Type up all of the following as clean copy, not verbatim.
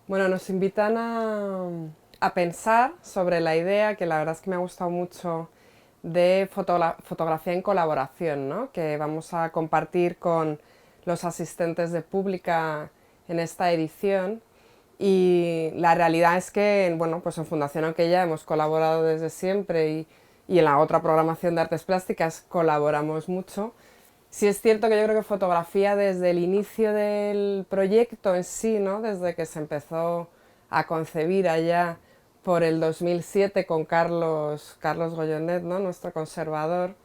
Bueno, nos invitan a pensar sobre la idea, que la verdad es que me ha gustado mucho, de fotografía en colaboración, ¿no? Que vamos a compartir con los asistentes de pública en esta edición. Y la realidad es que, bueno, pues en Fundación Aquella hemos colaborado desde siempre y en la otra programación de artes plásticas colaboramos mucho. Sí es cierto que yo creo que fotografía desde el inicio del proyecto en sí, ¿no? Desde que se empezó a concebir allá por el 2007 con Carlos Goyonet, ¿no? Nuestro conservador,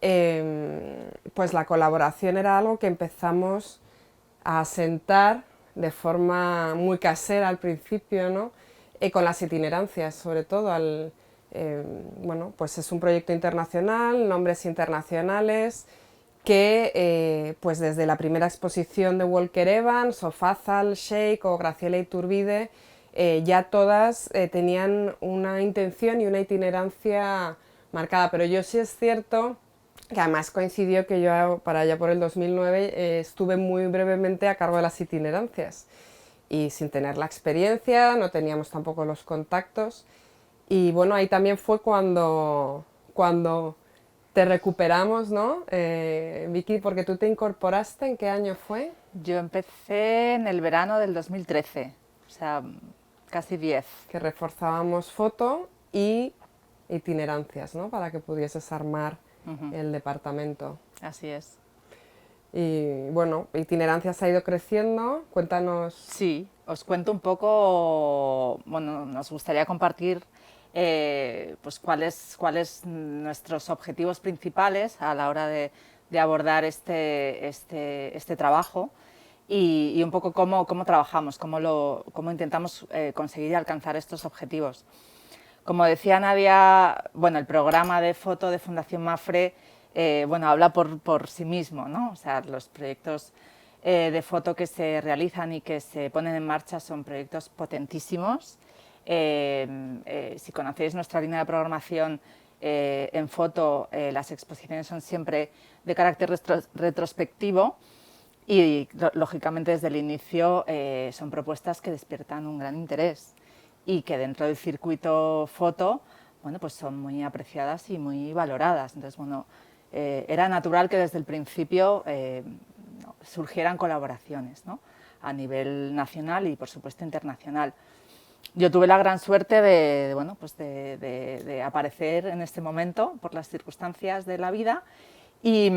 pues la colaboración era algo que empezamos a asentar de forma muy casera al principio, ¿no? Con las itinerancias, sobre todo. Bueno, pues es un proyecto internacional, nombres internacionales, que pues desde la primera exposición de Walker Evans, o Fazal, Sheikh o Graciela Iturbide, ya todas tenían una intención y una itinerancia marcada. Pero yo sí es cierto que además coincidió que yo para allá por el 2009 estuve muy brevemente a cargo de las itinerancias y sin tener la experiencia, no teníamos tampoco los contactos y bueno, ahí también fue cuando te recuperamos, ¿no? Vicky, porque tú te incorporaste, ¿en qué año fue? Yo empecé en el verano del 2013, o sea, casi 10. Que reforzábamos foto y itinerancias, ¿no? Para que pudieses armar el departamento. Así es. Y bueno, itinerancias ha ido creciendo, cuéntanos. Sí, os cuento un poco, bueno, nos gustaría compartir pues cuáles nuestros objetivos principales a la hora de abordar este trabajo y un poco cómo trabajamos, cómo intentamos conseguir y alcanzar estos objetivos. Como decía Nadia, bueno, el programa de foto de Fundación Mapfre bueno, habla por sí mismo, ¿no? O sea, los proyectos de foto que se realizan y que se ponen en marcha son proyectos potentísimos. Si conocéis nuestra línea de programación en foto, las exposiciones son siempre de carácter retrospectivo y, lógicamente, desde el inicio son propuestas que despiertan un gran interés y que dentro del circuito foto, bueno, pues son muy apreciadas y muy valoradas. Entonces, bueno, era natural que desde el principio surgieran colaboraciones, ¿no? A nivel nacional y, por supuesto, internacional. Yo tuve la gran suerte bueno, pues de aparecer en este momento por las circunstancias de la vida y,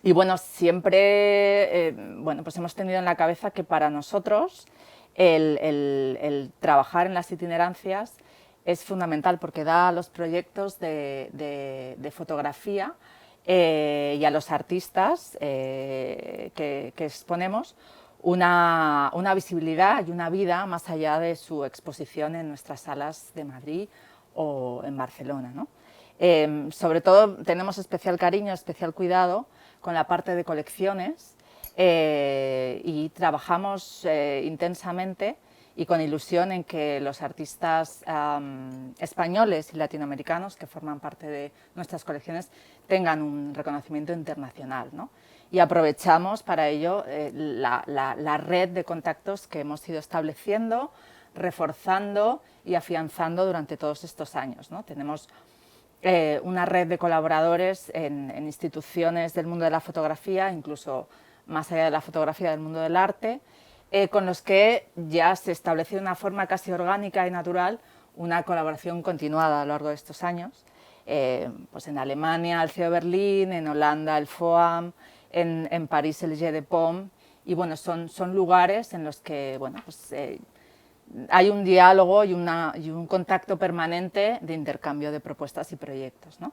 y bueno, siempre bueno, pues hemos tenido en la cabeza que para nosotros el trabajar en las itinerancias es fundamental porque da a los proyectos de fotografía y a los artistas que exponemos una visibilidad y una vida más allá de su exposición en nuestras salas de Madrid o en Barcelona, ¿no? Sobre todo tenemos especial cariño, especial cuidado con la parte de colecciones y trabajamos intensamente y con ilusión en que los artistas españoles y latinoamericanos que forman parte de nuestras colecciones tengan un reconocimiento internacional, ¿no? Y aprovechamos para ello la red de contactos que hemos ido estableciendo, reforzando y afianzando durante todos estos años, ¿no? Tenemos una red de colaboradores en instituciones del mundo de la fotografía, incluso más allá de la fotografía, del mundo del arte, con los que ya se estableció de una forma casi orgánica y natural una colaboración continuada a lo largo de estos años. Pues en Alemania el CEO Berlín, en Holanda el FOAM, en París el Jeu de Paume, y bueno, son lugares en los que bueno, pues, hay un diálogo y un contacto permanente de intercambio de propuestas y proyectos, ¿no?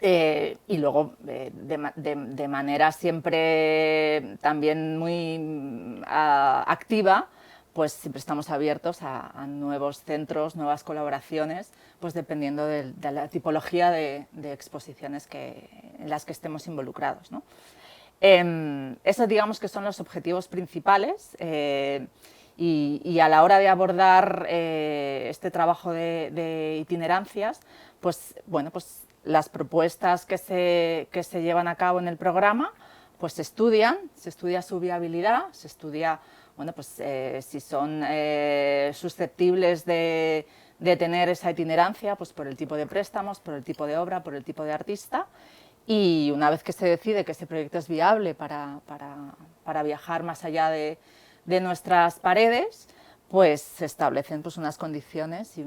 Y luego, de manera siempre también muy activa, pues siempre estamos abiertos a nuevos centros, nuevas colaboraciones, pues dependiendo de la tipología de exposiciones en las que estemos involucrados, ¿no? Esos digamos que son los objetivos principales y a la hora de abordar este trabajo de itinerancias, pues bueno, pues las propuestas que se llevan a cabo en el programa, pues se estudia su viabilidad, se estudia bueno, pues, si son susceptibles de tener esa itinerancia, pues por el tipo de préstamos, por el tipo de obra, por el tipo de artista. Y una vez que se decide que ese proyecto es viable para viajar más allá de nuestras paredes, pues se establecen pues unas condiciones y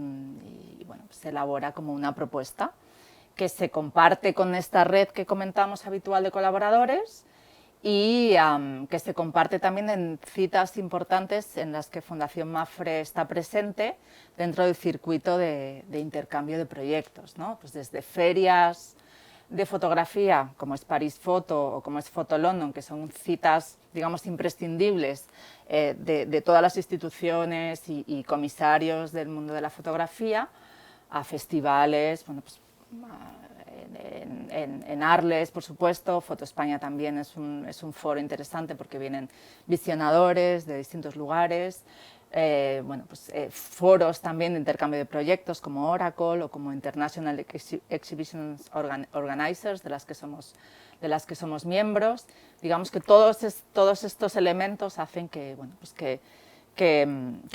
bueno, pues se elabora como una propuesta que se comparte con esta red que comentamos habitual de colaboradores y que se comparte también en citas importantes en las que Fundación Mapfre está presente dentro del circuito de intercambio de proyectos, ¿no? Pues desde ferias de fotografía, como es París Foto o como es Foto London, que son citas, digamos, imprescindibles de todas las instituciones y comisarios del mundo de la fotografía, a festivales, bueno, pues, en Arles, por supuesto. Foto España también es un foro interesante porque vienen visionadores de distintos lugares. Bueno, pues, foros también de intercambio de proyectos como Oracle o como International Exhibition Organizers, de las que somos miembros. Digamos que todos estos elementos hacen que, bueno, pues que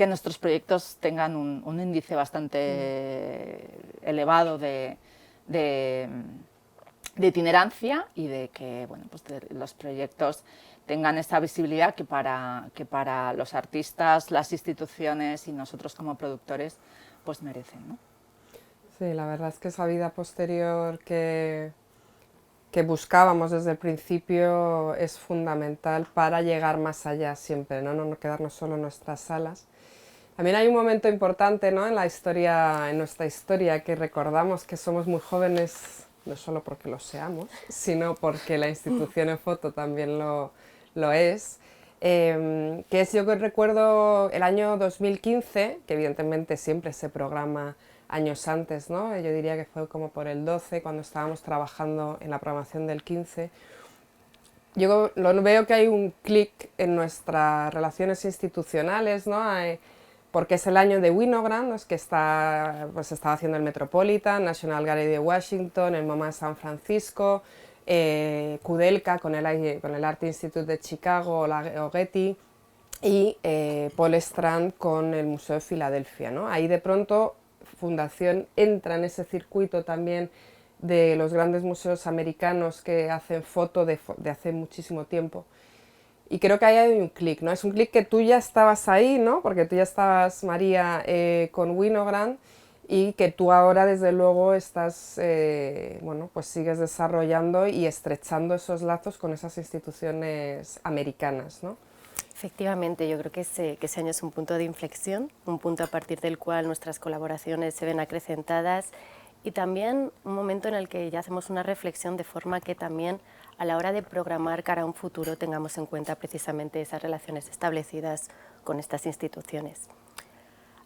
nuestros proyectos tengan un índice bastante elevado de itinerancia y de que, bueno, pues los proyectos tengan esa visibilidad que para los artistas, las instituciones y nosotros como productores pues merecen, ¿no? Sí, la verdad es que esa vida posterior que buscábamos desde el principio es fundamental para llegar más allá siempre, ¿no? No quedarnos solo en nuestras salas. También hay un momento importante, ¿no? En nuestra historia, que recordamos que somos muy jóvenes, no solo porque lo seamos, sino porque la institución EFOTO también lo es, que es, yo que recuerdo el año 2015, que evidentemente siempre se programa años antes, ¿no? Yo diría que fue como por el 12, cuando estábamos trabajando en la programación del 15. Yo veo que hay un clic en nuestras relaciones institucionales, ¿no? Porque es el año de Winogrand, ¿no? Es que estaba haciendo el Metropolitan, National Gallery de Washington, el MoMA de San Francisco, Kudelka con el Art Institute de Chicago o Getty, y Paul Strand con el Museo de Filadelfia, ¿no? Ahí de pronto Fundación entra en ese circuito también de los grandes museos americanos que hacen foto de hace muchísimo tiempo. Y creo que ahí hay un clic, ¿no? Es un clic que tú ya estabas ahí, ¿no? Porque tú ya estabas, María, con Winogrand, y que tú ahora, desde luego, estás, bueno, pues sigues desarrollando y estrechando esos lazos con esas instituciones americanas, ¿no? Efectivamente, yo creo que ese año es un punto de inflexión, un punto a partir del cual nuestras colaboraciones se ven acrecentadas y también un momento en el que ya hacemos una reflexión de forma que también a la hora de programar cara a un futuro tengamos en cuenta precisamente esas relaciones establecidas con estas instituciones.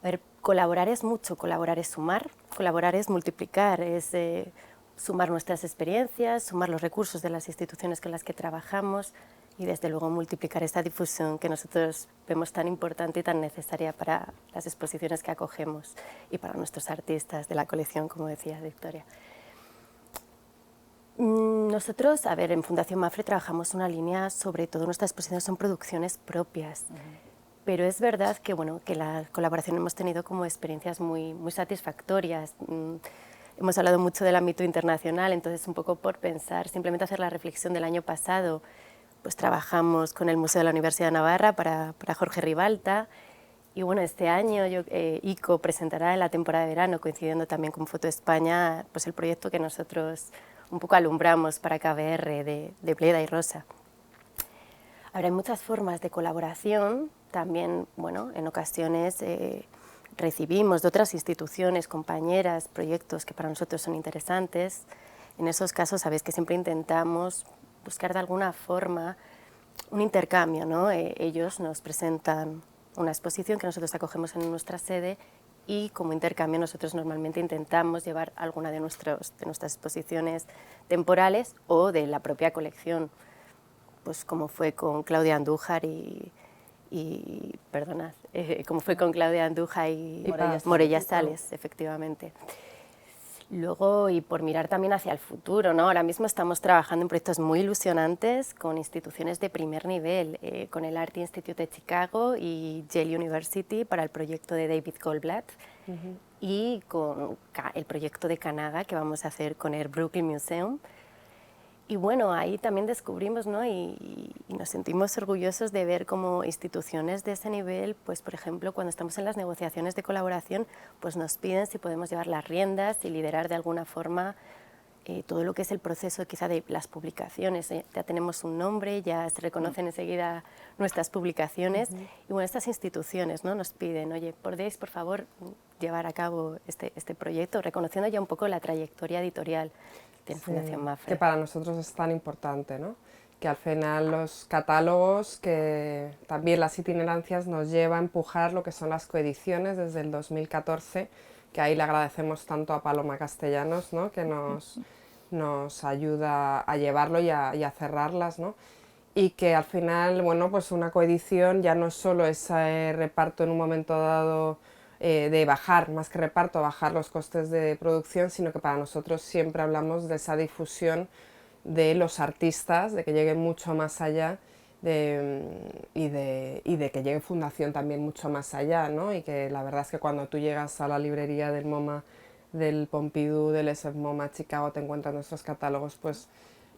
A ver, colaborar es mucho, colaborar es sumar, colaborar es multiplicar, es sumar nuestras experiencias, sumar los recursos de las instituciones con las que trabajamos y desde luego multiplicar esta difusión que nosotros vemos tan importante y tan necesaria para las exposiciones que acogemos y para nuestros artistas de la colección, como decía Victoria. Nosotros, a ver, en Fundación Mapfre trabajamos una línea, sobre todo nuestras exposiciones son producciones propias, pero es verdad que, bueno, que la colaboración hemos tenido como experiencias muy satisfactorias. Hemos hablado mucho del ámbito internacional, entonces un poco por pensar, simplemente hacer la reflexión del año pasado, pues trabajamos con el Museo de la Universidad de Navarra para Jorge Ribalta y bueno, este año ICO presentará en la temporada de verano, coincidiendo también con Foto España, pues el proyecto que nosotros un poco alumbramos para KBR de Bleda y Rosa. Ahora hay muchas formas de colaboración, también, bueno, en ocasiones recibimos de otras instituciones, compañeras, proyectos que para nosotros son interesantes. En esos casos, sabéis que siempre intentamos buscar de alguna forma un intercambio, ¿no? Ellos nos presentan una exposición que nosotros acogemos en nuestra sede y como intercambio nosotros normalmente intentamos llevar alguna de nuestras exposiciones temporales o de la propia colección, pues como fue con Claudia Andújar como fue con Claudia Andújar y Morella Sales, efectivamente. Luego, y por mirar también hacia el futuro, ¿no? Ahora mismo estamos trabajando en proyectos muy ilusionantes con instituciones de primer nivel, con el Art Institute de Chicago y Yale University para el proyecto de David Goldblatt, y con el proyecto de Canadá que vamos a hacer con el Brooklyn Museum. Y bueno, ahí también descubrimos, ¿no? y nos sentimos orgullosos de ver cómo instituciones de ese nivel, pues por ejemplo, cuando estamos en las negociaciones de colaboración, pues nos piden si podemos llevar las riendas y liderar de alguna forma todo lo que es el proceso quizá de las publicaciones. Ya tenemos un nombre, ya se reconocen enseguida nuestras publicaciones, y bueno, estas instituciones, ¿no? Nos piden, oye, ¿podéis por favor llevar a cabo este proyecto, reconociendo ya un poco la trayectoria editorial de Fundación Mapfre? Que para nosotros es tan importante, ¿no? Que al final los catálogos, que también las itinerancias nos lleva a empujar lo que son las coediciones desde el 2014, que ahí le agradecemos tanto a Paloma Castellanos, ¿no? Que nos ayuda a llevarlo y a cerrarlas, ¿no? Y que al final, bueno, pues una coedición ya no es solo ese reparto en un momento dado de bajar, más que reparto, bajar los costes de producción, sino que para nosotros siempre hablamos de esa difusión de los artistas, de que lleguen mucho más allá y de que llegue Fundación también mucho más allá, ¿no? Y que la verdad es que cuando tú llegas a la librería del MoMA, del Pompidou, del SF MoMA Chicago, te encuentras nuestros catálogos, pues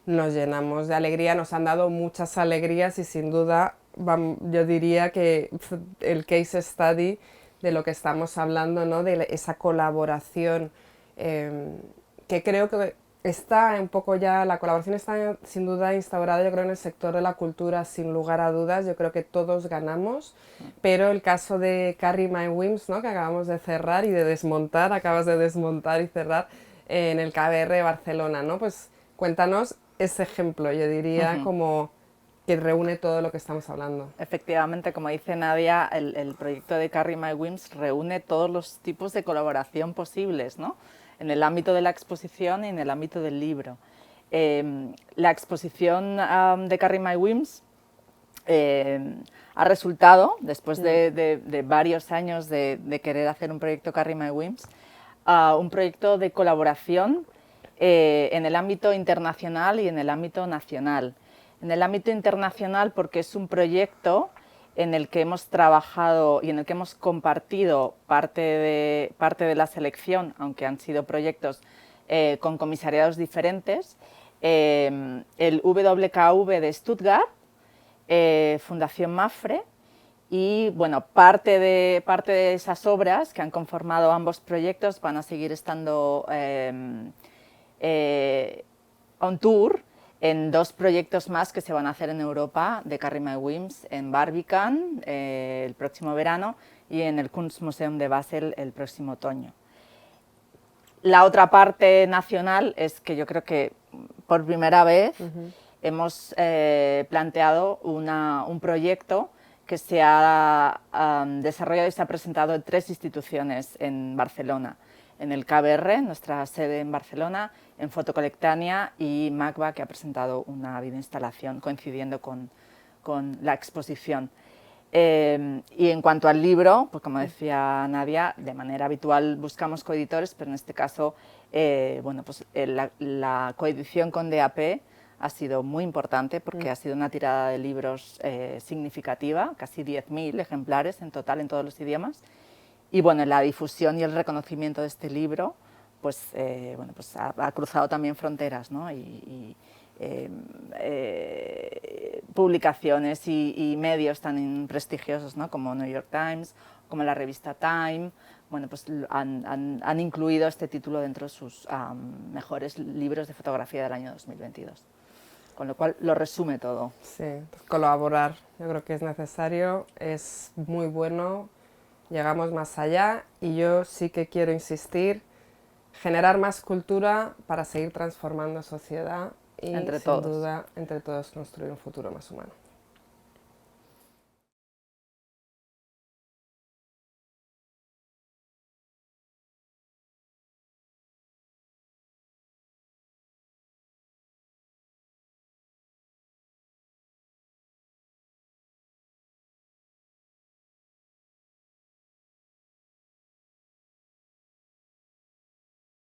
nos llenamos de alegría, nos han dado muchas alegrías y sin duda yo diría que el case study de lo que estamos hablando, ¿no? De esa colaboración que creo que está un poco ya, la colaboración está sin duda instaurada, yo creo, en el sector de la cultura sin lugar a dudas, yo creo que todos ganamos, pero el caso de Carrie My Whims, ¿no? Que acabamos de cerrar y de desmontar, acabas de desmontar y cerrar en el KBR de Barcelona, ¿no? Pues cuéntanos ese ejemplo, yo diría, como que reúne todo lo que estamos hablando. Efectivamente, como dice Nadia, el proyecto de Carrie My Whims reúne todos los tipos de colaboración posibles, ¿no? En el ámbito de la exposición y en el ámbito del libro. La exposición de Carrie My Whims ha resultado, después de varios años de querer hacer un proyecto Carrie My Whims, un proyecto de colaboración en el ámbito internacional y en el ámbito nacional. En el ámbito internacional porque es un proyecto en el que hemos trabajado y en el que hemos compartido parte de la selección, aunque han sido proyectos con comisariados diferentes, el WKV de Stuttgart, Fundación Mapfre, y bueno, parte de esas obras que han conformado ambos proyectos van a seguir estando on tour en dos proyectos más que se van a hacer en Europa de Carrie My Whims, en Barbican el próximo verano y en el Kunstmuseum de Basel el próximo otoño. La otra parte nacional es que yo creo que por primera vez hemos planteado un proyecto que se ha desarrollado y se ha presentado en 3 instituciones en Barcelona. En el KBR, nuestra sede en Barcelona, en Fotocolectania y MACBA, que ha presentado una videoinstalación coincidiendo con la exposición. Y en cuanto al libro, pues como decía Nadia, de manera habitual buscamos coeditores, pero en este caso bueno, pues la coedición con DAP ha sido muy importante porque ha sido una tirada de libros significativa, casi 10.000 ejemplares en total en todos los idiomas. Y bueno, la difusión y el reconocimiento de este libro pues, bueno, pues ha cruzado también fronteras, ¿no? Publicaciones y medios tan prestigiosos, ¿no? Como New York Times, como la revista Time, bueno, pues han incluido este título dentro de sus mejores libros de fotografía del año 2022. Con lo cual lo resume todo. Sí, colaborar, yo creo que es necesario, es muy bueno, llegamos más allá y yo sí que quiero insistir, generar más cultura para seguir transformando sociedad y sin duda entre todos construir un futuro más humano.